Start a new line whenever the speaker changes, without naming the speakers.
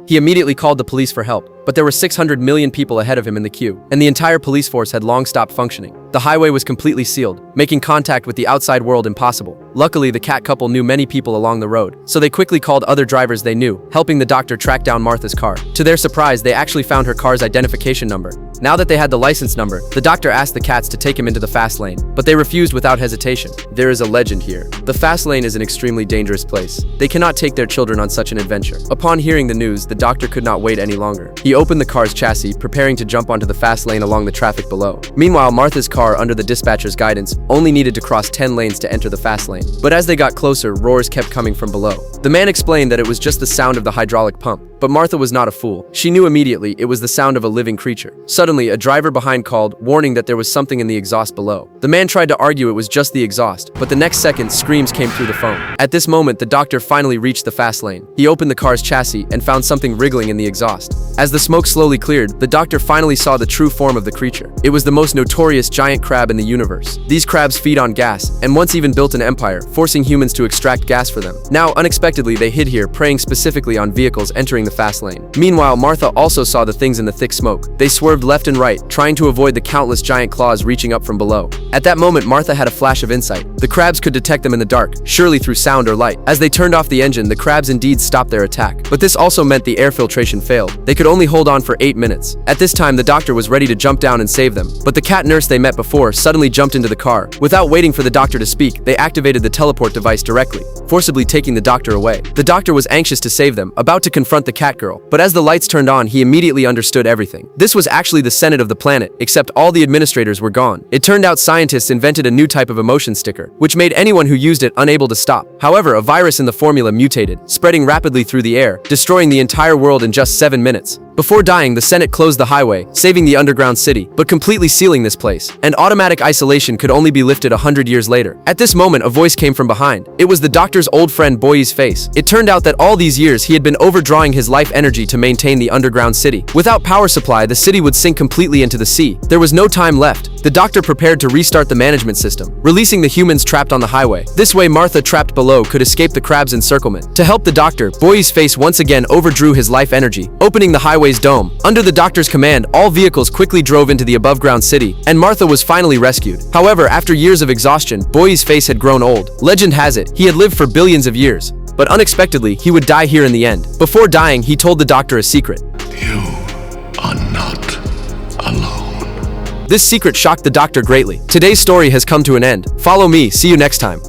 He immediately called the police for help, but there were 600 million people ahead of him in the queue, and the entire police force had long stopped functioning. The highway was completely sealed, making contact with the outside world impossible. Luckily, the cat couple knew many people along the road, so they quickly called other drivers they knew, helping the doctor track down Martha's car. To their surprise, they actually found her car's identification number. Now that they had the license number, the doctor asked the cats to take him into the fast lane, but they refused without hesitation. There is a legend here. The fast lane is an extremely dangerous place. They cannot take their children on such an adventure. Upon hearing the news, the doctor could not wait any longer. He opened the car's chassis, preparing to jump onto the fast lane along the traffic below. Meanwhile, Martha's car, under the dispatcher's guidance, only needed to cross 10 lanes to enter the fast lane. But as they got closer, roars kept coming from below. The man explained that it was just the sound of the hydraulic pump. But Martha was not a fool. She knew immediately it was the sound of a living creature. Suddenly, a driver behind called, warning that there was something in the exhaust below. The man tried to argue it was just the exhaust, but the next second, screams came through the phone. At this moment, the doctor finally reached the fast lane. He opened the car's chassis and found something wriggling in the exhaust. As the smoke slowly cleared, the doctor finally saw the true form of the creature. It was the most notorious giant crab in the universe. These crabs feed on gas, and once even built an empire, forcing humans to extract gas for them. Now, unexpectedly, they hid here, preying specifically on vehicles entering the fast lane. Meanwhile, Martha also saw the things in the thick smoke. They swerved left and right, trying to avoid the countless giant claws reaching up from below. At that moment, Martha had a flash of insight. The crabs could detect them in the dark, surely through sound or light. As they turned off the engine, the crabs indeed stopped their attack. But this also meant the air filtration failed. They could only hold on for 8 minutes. At this time, the doctor was ready to jump down and save them. But the cat nurse they met before suddenly jumped into the car. Without waiting for the doctor to speak, they activated the teleport device directly, forcibly taking the doctor away. The doctor was anxious to save them, about to confront the cat girl. But as the lights turned on, he immediately understood everything. This was actually the Senate of the planet, except all the administrators were gone. It turned out scientists invented a new type of emotion sticker, which made anyone who used it unable to stop. However, a virus in the formula mutated, spreading rapidly through the air, destroying the entire world in just 7 minutes. Before dying, the Senate closed the highway, saving the underground city, but completely sealing this place. And automatic isolation could only be lifted 100 years later. At this moment, a voice came from behind. It was the doctor's old friend Boy's face. It turned out that all these years he had been overdrawing his life energy to maintain the underground city. Without power supply, the city would sink completely into the sea. There was no time left. The doctor prepared to restart the management system, releasing the humans trapped on the highway. This way, Martha trapped below could escape the crab's encirclement. To help the doctor, Boy's face once again overdrew his life energy, opening the highway's dome. Under the doctor's command, all vehicles quickly drove into the above-ground city, and Martha was finally rescued. However, after years of exhaustion, Boy's face had grown old. Legend has it, he had lived for billions of years. But unexpectedly, he would die here in the end. Before dying, he told the doctor a secret.
You are not alone.
This secret shocked the doctor greatly. Today's story has come to an end. Follow me, see you next time.